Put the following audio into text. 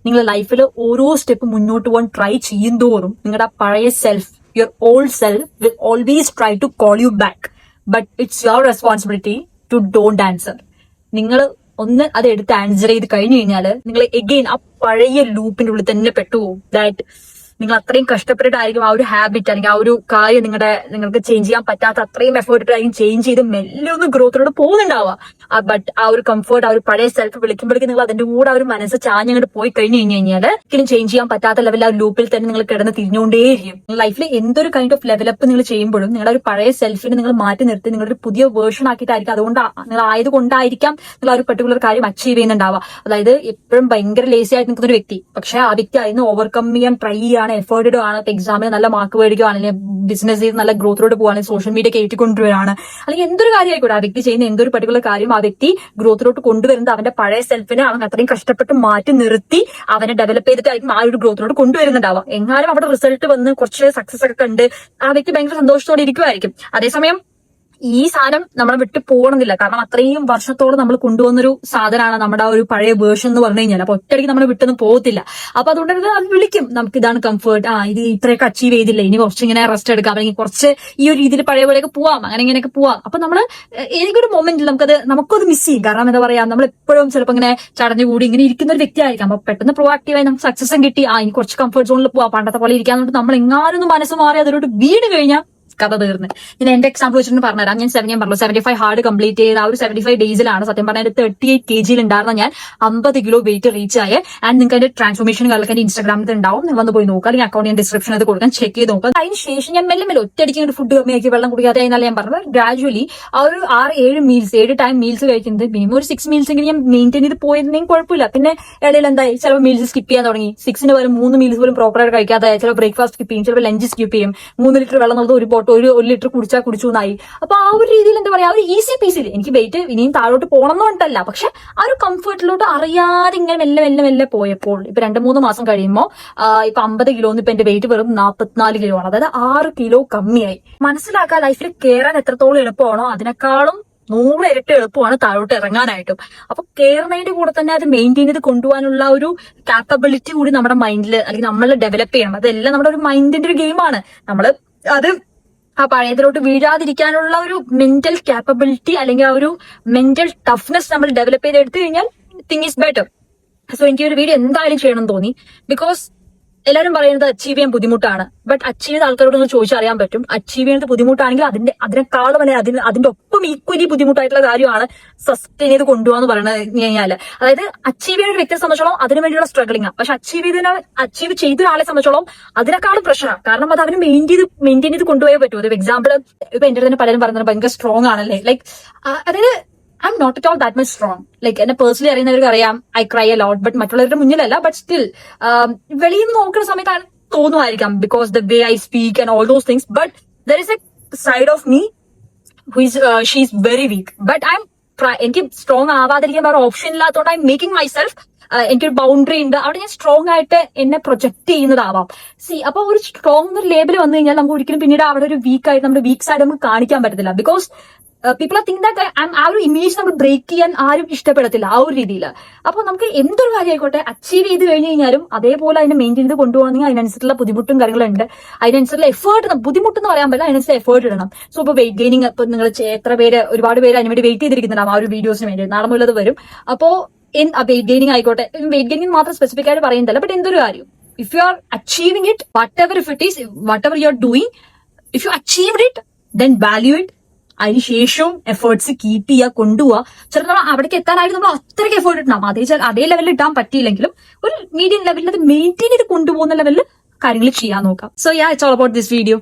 നിങ്ങളുടെ ലൈഫിൽ ഓരോ സ്റ്റെപ്പ് മുന്നോട്ട് പോകാൻ ട്രൈ ചെയ്യും തോറും നിങ്ങളുടെ പഴയ self, your old self will always try to call you back. But it's your responsibility to don't answer. നിങ്ങൾ ഒന്ന് അത് എടുത്ത് ആൻസർ ചെയ്ത് കഴിഞ്ഞു കഴിഞ്ഞാൽ നിങ്ങൾ എഗെയിൻ ആ പഴയ ലൂപ്പിന്റെ ഉള്ളിൽ തന്നെ പെട്ടുപോകും. ദാറ്റ് നിങ്ങൾ അത്രയും കഷ്ടപ്പെട്ടിട്ടായിരിക്കും ആ ഒരു ഹാബിറ്റ് അല്ലെങ്കിൽ ആ ഒരു കാര്യം നിങ്ങൾക്ക് ചേഞ്ച് ചെയ്യാൻ പറ്റാത്ത അത്രയും എഫേർട്ട് ഇട്ടായിരിക്കും ചേഞ്ച് ചെയ്ത് മെല്ലെ ഒന്ന് ഗ്രോത്തിലോട്ട് പോകുന്നുണ്ടാവുക. ബട്ട് ആ ഒരു കംഫർട്ട്, ആ ഒരു പഴയ സെൽഫ് വിളിക്കുമ്പോഴേക്കും നിങ്ങൾ അതിന്റെ കൂടെ ആ ഒരു മനസ്സ് ചാഞ്ഞങ്ങോട്ട് പോയി കഴിഞ്ഞു കഴിഞ്ഞാൽ ഒരിക്കലും ചേഞ്ച് ചെയ്യാൻ പറ്റാത്ത ലെവലിൽ ആ ലൂപ്പിൽ തന്നെ നിങ്ങൾ കിടന്ന് തിരിഞ്ഞുകൊണ്ടേയിരിക്കും. ലൈഫിൽ എന്തൊരു കൈൻഡ് ഓഫ് ലെവലപ്പ് നിങ്ങൾ ചെയ്യുമ്പോഴും നിങ്ങളുടെ ഒരു പഴയ സെൽഫിനെ നിങ്ങൾ മാറ്റി നിർത്തി നിങ്ങളൊരു പുതിയ വേർഷൻ ആക്കിയിട്ടായിരിക്കും, അതുകൊണ്ട് നിങ്ങൾ ആയതുകൊണ്ടായിരിക്കാം നിങ്ങൾ ആ ഒരു പെർട്ടിക്കുലർ കാര്യം അച്ചീവ് ചെയ്യുന്നുണ്ടാവുക. അതായത് എപ്പോഴും ഭയങ്കര ലേസി ആയിട്ട് നിൽക്കുന്ന ഒരു വ്യക്തി, പക്ഷെ ആ വ്യക്തി അതിന് ഓവർകം ചെയ്യാൻ ട്രൈ ചെയ്യാണ്, എഫേർട്ടഡ് ആണ്, എക്സാമിന് നല്ല മാർക്ക് മേടിക്കുകയാണ്, അല്ലെങ്കിൽ ബിസിനസ് ചെയ്ത് നല്ല ഗ്രോത്തിലോട്ട് പോവാണെങ്കിൽ സോഷ്യൽ മീഡിയ കയറ്റിക്കൊണ്ടുവരാണ്, അല്ലെങ്കിൽ എന്തൊരു കാര്യമായിക്കോട്ടെ, ആ വ്യക്തി ചെയ്യുന്ന എന്തൊരു പർട്ടിക്കുലർ കാര്യം ആ വ്യക്തി ഗ്രോത്തിലോട്ട് കൊണ്ടുവരുന്നത് അവന്റെ പഴയ സെൽഫിനെ അവൻ അത്രയും കഷ്ടപ്പെട്ട് മാറ്റി നിർത്തി അവനെ ഡെവലപ്പ് ചെയ്തിട്ടായിരിക്കും ആ ഒരു ഗ്രോത്തിലോട്ട് കൊണ്ടുവരുന്നുണ്ടാവുക. എങ്ങാനും അവിടെ റിസൾട്ട് വന്ന് കുറച്ച് സക്സസ് ഒക്കെ കണ്ട് ആ വ്യക്തി ഭയങ്കര സന്തോഷത്തോടെ ഇരിക്കുമായിരിക്കും. അതേസമയം ഈ സാധനം നമ്മളെ വിട്ട് പോകണമെന്നില്ല, കാരണം അത്രയും വർഷത്തോളം നമ്മൾ കൊണ്ടുവന്നൊരു സാധനമാണ് നമ്മുടെ ആ ഒരു പഴയ വേർഷൻ എന്ന് പറഞ്ഞു കഴിഞ്ഞാൽ. അപ്പൊ ഒറ്റയടിക്ക് നമ്മൾ വിട്ടൊന്നും പോകത്തില്ല. അപ്പൊ അതുകൊണ്ട് അത് വിളിക്കും, നമുക്ക് ഇതാണ് കംഫർട്ട്, ഇത് ഇത്രയൊക്കെ അച്ചീവ് ചെയ്തില്ല, ഇനി കുറച്ചിങ്ങനെ റെസ്റ്റ് എടുക്കാം, അല്ലെങ്കിൽ കുറച്ച് ഈ ഒരു രീതിയിൽ പഴയ പോലെയൊക്കെ പോവാം, അങ്ങനെ ഇങ്ങനെയൊക്കെ പോവാം. അപ്പൊ നമ്മള് ഏതൊരു മൊമെന്റിൽ നമുക്കത് മിസ് ചെയ്യും. കാരണം എന്താ പറയാ, നമ്മൾ എപ്പോഴും ചിലപ്പോൾ ഇങ്ങനെ ചടഞ്ഞുകൂടി ഇങ്ങനെ ഇരിക്കുന്ന ഒരു വ്യക്തി ആയിരിക്കാം. അപ്പൊ പെട്ടെന്ന് പ്രൊആക്റ്റീവായി നമുക്ക് സക്സസും കിട്ടി, ഇനി കുറച്ച് കംഫർട്ട് സോണിൽ പോവാം, പണ്ടത്തെ പോലെ ഇരിക്കാന്നുകൊണ്ട് നമ്മൾ എങ്ങാനൊന്നും മനസ്സ് മാറി അതിലോട്ട് വീട് കഴിഞ്ഞാൽ കഥ തീർന്ന്. ഞാൻ എന്റെ എക്സാമ്പിൾ വെച്ചിട്ട് പറഞ്ഞുതരാം. ഞാൻ 75 ഹാർഡ് കംപ്ലീറ്റ് ചെയ്ത് ആ ഒരു 75 ഡേയ്സിലാണ് സത്യം പറഞ്ഞാൽ 38 kg ഉണ്ടായിരുന്ന ഞാൻ 50 കിലോ വെയിറ്റ് റീച്ച് ആയ. ആൻഡ് നിങ്ങൾക്ക് അതിന്റെ ട്രാൻസ്ഫോർമേഷൻ കാര്യങ്ങളൊക്കെ എന്റെ ഇൻസ്റ്റാഗ്രാമിൽ ഉണ്ടാവും, നിങ്ങൾ വന്ന് പോയി നോക്കുക, അല്ലെങ്കിൽ അക്കൗണ്ട് ഞാൻ ഡിസ്ക്രിപ്ഷൻ അത് കൊടുക്കാൻ ചെക്ക് ചെയ്ത് നോക്കുക. അതിന് ശേഷം ഞാൻ മെല്ലെ ഒറ്റയടിക്ക് ഫുഡ് കമ്മിയാക്കി വെള്ളം കുടിക്കാതെ എന്നാലും ഞാൻ പറഞ്ഞത് ഗ്രാജുവലി ആ ഒരു 7 ടൈം മീൽസ് കഴിക്കുന്നത് മിനിമം ഒരു 6 മീൽസ് എങ്കിലും ഞാൻ മെയിൻറ്റെയിൻ ചെയ്ത് പോയിരുന്നെങ്കിൽ കുഴപ്പമില്ല. പിന്നെ ഇടയിൽ എന്തായി, ചിലപ്പോൾ മീൽസ് സ്കിപ്പ് ചെയ്യാൻ തുടങ്ങി, 6ന് പകരം 3 മീൽസ് പോലും പ്രോപ്പറായിട്ട് കഴിക്കാതെ, ചിലപ്പോൾ ബ്രേക്ക്ഫാസ്റ്റ് സ്കിപ്പ് ചെയ്യും, ചിലപ്പോൾ ലഞ്ച് സ്കിപ്പ് ചെയ്യും, 3 ലിറ്റർ വെള്ളം എന്നുള്ളത് ഒരു ലിറ്റർ കുടിച്ചു എന്നായി. അപ്പൊ ആ ഒരു രീതിയിൽ എന്താ പറയാ, ആ ഒരു ഈസി പീസിൽ എനിക്ക് വെയിറ്റ് ഇനിയും താഴോട്ട് പോകണം എന്ന് പറഞ്ഞിട്ടല്ല, പക്ഷെ ആ ഒരു കംഫർട്ടിലോട്ട് അറിയാതെ ഇങ്ങനെ മെല്ലെ പോയപ്പോൾ ഇപ്പൊ 2-3 മാസം കഴിയുമ്പോൾ ഇപ്പൊ 50 കിലോ ഇപ്പൊ എന്റെ വെയിറ്റ് വെറും 44 കിലോ ആണ്. അതായത് 6 കിലോ കമ്മിയായി. മനസ്സിലാക്കാൻ ലൈഫിൽ കയറാൻ എത്രത്തോളം എളുപ്പമാണോ അതിനേക്കാളും 100 ഇരട്ടി എളുപ്പമാണ് താഴോട്ട് ഇറങ്ങാനായിട്ടും. അപ്പൊ കയറുന്നതിന്റെ കൂടെ തന്നെ അത് മെയിൻറ്റെയിൻ ചെയ്ത് കൊണ്ടുപോകാനുള്ള ഒരു കാപ്പബിലിറ്റി കൂടി നമ്മുടെ മൈൻഡിൽ അല്ലെങ്കിൽ നമ്മൾ ഡെവലപ്പ് ചെയ്യണം. അതെല്ലാം നമ്മുടെ ഒരു മൈൻഡിന്റെ ഒരു ഗെയിമാണ്. നമ്മള് അത് ആ പഴയതിലോട്ട് വീഴാതിരിക്കാനുള്ള ഒരു മെന്റൽ കാപ്പബിലിറ്റി അല്ലെങ്കിൽ ആ ഒരു മെന്റൽ ടഫ്നെസ് നമ്മൾ ഡെവലപ്പ് ചെയ്ത് എടുത്തു കഴിഞ്ഞാൽ തിങ് ഈസ് ബെറ്റർ. സോ എനിക്ക് ഒരു വീഡിയോ എന്തായാലും ചെയ്യണം തോന്നി. ബിക്കോസ് എല്ലാവരും പറയുന്നത് അച്ചീവ് ചെയ്യാൻ ബുദ്ധിമുട്ടാണ്. ബട്ട് അച്ചീവ് ചെയ്ത ആൾക്കാരോട് ഒന്ന് ചോദിച്ചാൽ അറിയാൻ പറ്റും, അച്ചീവ് ചെയ്യുന്നത് ബുദ്ധിമുട്ടാണെങ്കിൽ അതിനേക്കാളും വരെ അതിന്റെ ഒപ്പം ഈക്വലി ബുദ്ധിമുട്ടായിട്ടുള്ള കാര്യമാണ് സസ്റ്റെയിൻ ചെയ്ത് കൊണ്ടുപോകാന്ന് പറയുന്നത് കഴിഞ്ഞാൽ. അതായത് അച്ചീവ് ചെയ്യുന്ന ഒരു വ്യക്തിയെ സംബന്ധിച്ചോളം അതിനു വേണ്ടിയുള്ള സ്ട്രഗിളിംഗ് ആണ്. പക്ഷെ അച്ചീവ് ചെയ്ത ഒരാളെ സംബന്ധിച്ചോളം അതിനേക്കാളും പ്രഷറാണ്. കാരണം അത് അവന് മെയിൻറ്റെയിൻ ചെയ്ത് കൊണ്ടുപോയേ പറ്റൂ. ഒരു എക്സാമ്പിൾ ഇപ്പൊ എന്റെ തന്നെ പലരും പറയുന്നത് ഭയങ്കര സ്ട്രോങ് ആണല്ലേ, ലൈക്ക് അതായത് I'm not at all that much strong. Like എന്നെ പേഴ്സണലി അറിയുന്നവർക്ക് അറിയാം, I cry a lot. But മറ്റുള്ളവരുടെ മുന്നിലല്ല. ബട്ട് സ്റ്റിൽ വെളിയിൽ നിന്ന് നോക്കുന്ന സമയത്ത് തോന്നുമായിരിക്കാം, because the way I speak and all those things. But there is a side of me she is very weak. But എനിക്ക് സ്ട്രോങ് ആവാതിരിക്കാൻ വേറെ ഓപ്ഷൻ ഇല്ലാത്തതുകൊണ്ട് ഐ എം മേക്കിംഗ് മൈസെൽഫ്. എനിക്കൊരു ബൗണ്ടറി ഉണ്ട്, അവിടെ ഞാൻ സ്ട്രോങ് ആയിട്ട് എന്നെ പ്രൊജക്ട് ചെയ്യുന്നതാവാം. അപ്പൊ ഒരു സ്ട്രോങ് ഒരു ലേബിൾ വന്നു കഴിഞ്ഞാൽ നമുക്ക് ഒരിക്കലും പിന്നീട് അവിടെ ഒരു വീക്ക് ആയിട്ട് നമ്മുടെ വീക്ക് സൈഡ് നമുക്ക് കാണിക്കാൻ പറ്റത്തില്ല. Because people are think that ആ ഒരു ഇമേജ് നമ്മൾ ബ്രേക്ക് ചെയ്യാൻ ആരും ഇഷ്ടപ്പെടത്തില്ല ആ ഒരു രീതിയിൽ. അപ്പൊ നമുക്ക് എന്തൊരു കാര്യം ആയിക്കോട്ടെ അച്ചീവ് ചെയ്ത് കഴിഞ്ഞ് കഴിഞ്ഞാലും അതേപോലെ അതിനെ മെയിൻറ്റെയിൻ ചെയ്ത് കൊണ്ടുപോകണമെങ്കിൽ അതിനനുസരിച്ചുള്ള ബുദ്ധിമുട്ടും കാര്യങ്ങളുണ്ട്. അതിനനുസരിച്ചുള്ള എഫേർട്ട്, ബുദ്ധിമുട്ടെന്ന് പറയാൻ പറ്റില്ല, അതിനനുസരിച്ച് എഫേർട്ട് ഇടണം. സോ ഇപ്പൊ വെയിറ്റ് ഗെയിനിങ്, ഇപ്പൊ നിങ്ങൾ ഒരുപാട് പേര് അതിനുവേണ്ടി വെയിറ്റ് ചെയ്തിരിക്കുന്നുണ്ടാവും ആ ഒരു വീഡിയോസിന് വേണ്ടി, നാളെ മുതൽ വരും. അപ്പോ വെയിറ്റ് ഗെയിനിങ് ആയിക്കോട്ടെ, വെയിറ്റ് ഗെയിനിങ് മാത്രം സ്പെസിഫിക് ആയിട്ട് പറയുന്നില്ല. ബട്ട് എന്തൊരു കാര്യം, if you are achieving it, whatever you are doing, if you achieved it, then value it. അതിനുശേഷവും എഫേർട്സ് കീപ്പ് ചെയ്യുക, കൊണ്ടുപോവുക. ചിലപ്പോൾ അവിടേക്ക് എത്താനായിട്ട് നമ്മൾ അത്രയ്ക്ക് എഫേർട്ട് ഇട്ടാം, അതേ ലെവലിൽ ഇട്ടാൻ പറ്റിയില്ലെങ്കിലും ഒരു മീഡിയം ലെവലിൽ അത് മെയിൻറ്റെയിൻ ചെയ്ത് കൊണ്ടുപോകുന്ന ലെവലിൽ കാര്യങ്ങൾ ചെയ്യാൻ നോക്കാം. So yeah, it's all about this video.